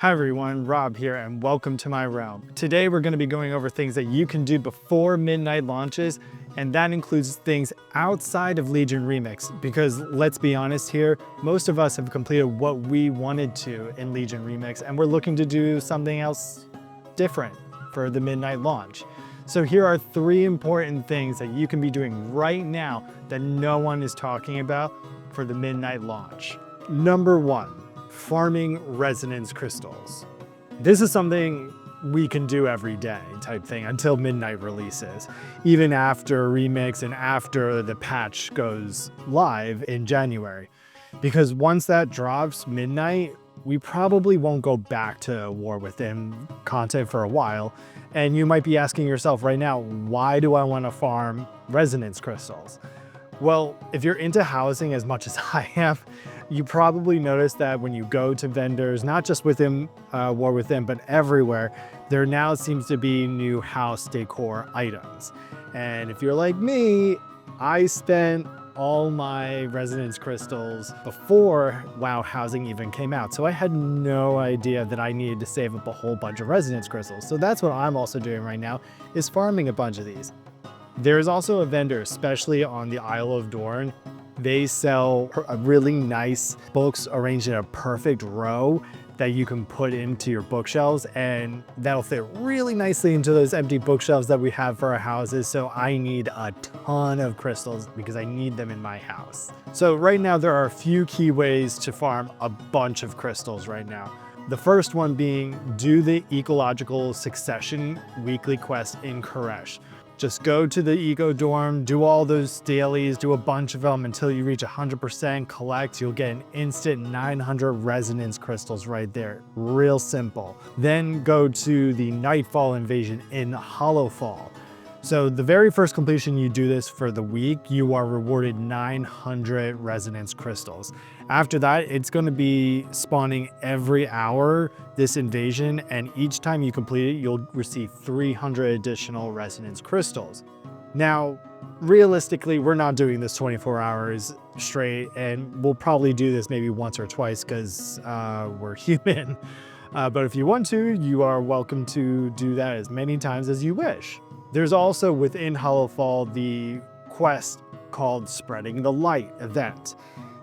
Hi everyone, Rob here and welcome to my realm. Today we're going to be going over things that you can do before midnight launches, and that includes things outside of Legion Remix, because let's be honest here, most of us have completed what we wanted to in Legion Remix and we're looking to do something else different for the midnight launch. So here are 3 important things that you can be doing right now that no one is talking about for the midnight launch. Number 1. Farming resonance crystals. This is something we can do every day type thing until midnight releases, even after remix and after the patch goes live in January. Because once that drops midnight, we probably won't go back to War Within content for a while. And you might be asking yourself right now, why do I want to farm resonance crystals? Well, if you're into housing as much as I am, you probably noticed that when you go to vendors, not just within War Within, but everywhere, there now seems to be new house decor items. And if you're like me, I spent all my resonance crystals before WoW Housing even came out. So I had no idea that I needed to save up a whole bunch of resonance crystals. So that's what I'm also doing right now, is farming a bunch of these. There is also a vendor, especially on the Isle of Dorn. They sell really nice books arranged in a perfect row that you can put into your bookshelves, and that'll fit really nicely into those empty bookshelves that we have for our houses. So I need a ton of crystals because I need them in my house. So right now there are a few key ways to farm a bunch of crystals right now. The first one being do the Ecological Succession weekly quest in Koresh. Just go to the Eco Dorm, do all those dailies, do a bunch of them until you reach 100%, collect, you'll get an instant 900 resonance crystals right there. Real simple. Then go to the Nightfall Invasion in Hollowfall. So the very first completion you do this for the week, you are rewarded 900 resonance crystals. After that, it's going to be spawning every hour, this invasion, and each time you complete it, you'll receive 300 additional resonance crystals. Now, realistically, we're not doing this 24 hours straight, and we'll probably do this maybe once or twice because we're human. But if you want to, you are welcome to do that as many times as you wish. There's also within Hollowfall the quest called Spreading the Light event.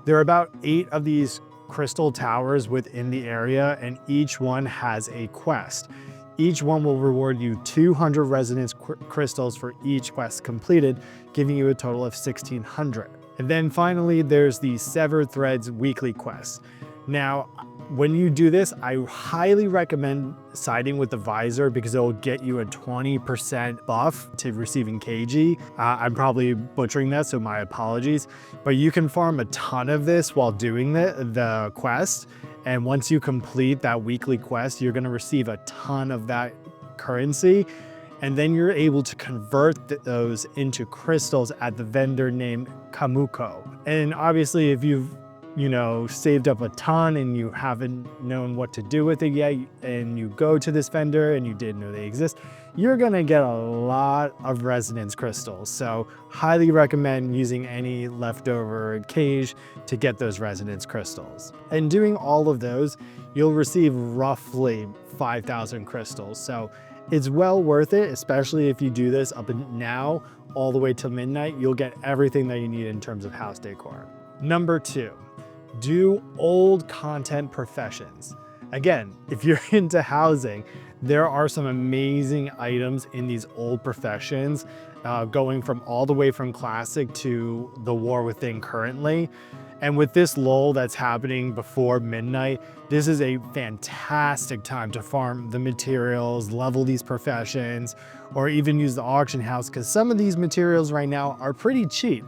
There are about 8 of these crystal towers within the area, and each one has a quest. Each one will reward you 200 resonance crystals for each quest completed, giving you a total of 1,600. And then finally, there's the Severed Threads weekly quest. Now, when you do this, I highly recommend siding with the Visor because it will get you a 20% buff to receiving KG. I'm probably butchering that, so my apologies. But you can farm a ton of this while doing the quest. And once you complete that weekly quest, you're going to receive a ton of that currency. And then you're able to convert those into crystals at the vendor named Kamuko. And obviously, if you've saved up a ton and you haven't known what to do with it yet, and you go to this vendor and you didn't know they exist, you're gonna get a lot of resonance crystals. So highly recommend using any leftover cage to get those resonance crystals. And doing all of those, you'll receive roughly 5,000 crystals. So it's well worth it, especially if you do this up and now all the way till midnight. You'll get everything that you need in terms of house decor. Number 2. Do old content professions. Again, if you're into housing, there are some amazing items in these old professions, going from all the way from classic to the War Within currently. And with this lull that's happening before midnight, this is a fantastic time to farm the materials, level these professions, or even use the auction house, because some of these materials right now are pretty cheap.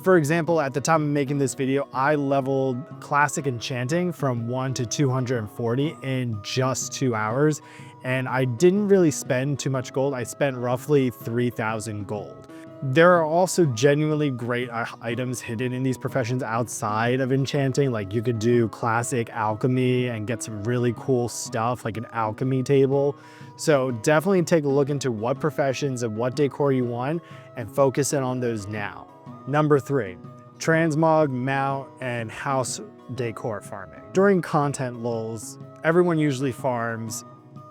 For example, at the time of making this video, I leveled Classic Enchanting from 1 to 240 in just 2 hours, and I didn't really spend too much gold. I spent roughly 3,000 gold. There are also genuinely great items hidden in these professions outside of enchanting. Like you could do classic alchemy and get some really cool stuff like an alchemy table. So definitely take a look into what professions and what decor you want and focus in on those now. Number 3, transmog, mount, and house decor farming. During content lulls, everyone usually farms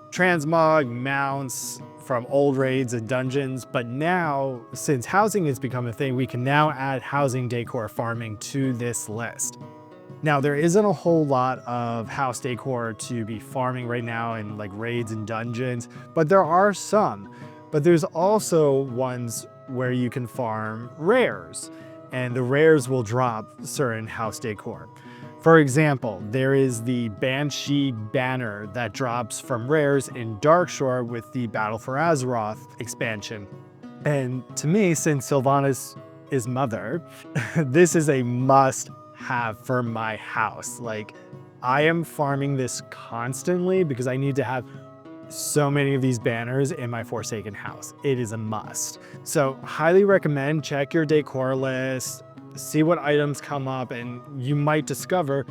transmog, mounts from old raids and dungeons, but now, since housing has become a thing, we can now add housing decor farming to this list. Now, there isn't a whole lot of house decor to be farming right now in like raids and dungeons, but there are some. But there's also ones where you can farm rares, and the rares will drop certain house decor. For example, there is the Banshee banner that drops from rares in Darkshore with the Battle for Azeroth expansion. And to me, since Sylvanas is mother, this is a must have for my house. Like, I am farming this constantly because I need to have so many of these banners in my Forsaken house. It is a must. So highly recommend check your decor list, see what items come up, and you might discover,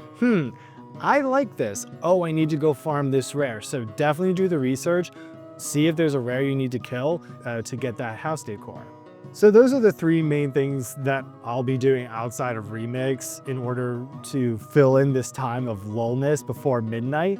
I like this. Oh, I need to go farm this rare. So definitely do the research, see if there's a rare you need to kill to get that house decor. So those are the three main things that I'll be doing outside of Remix in order to fill in this time of lullness before midnight.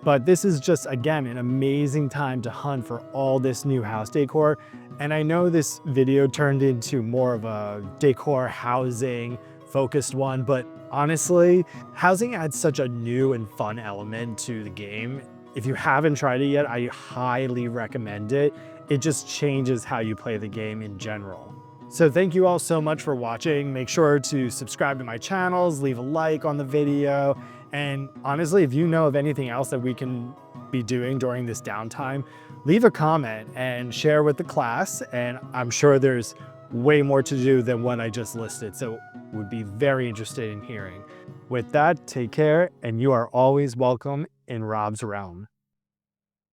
But this is just, again, an amazing time to hunt for all this new house decor. And I know this video turned into more of a decor housing focused one, but honestly, housing adds such a new and fun element to the game. If you haven't tried it yet, I highly recommend it. It just changes how you play the game in general. So thank you all so much for watching. Make sure to subscribe to my channels, leave a like on the video. And honestly, if you know of anything else that we can be doing during this downtime, leave a comment and share with the class. And I'm sure there's way more to do than what I just listed. So would be very interested in hearing. With that, take care, and you are always welcome in Rob's realm.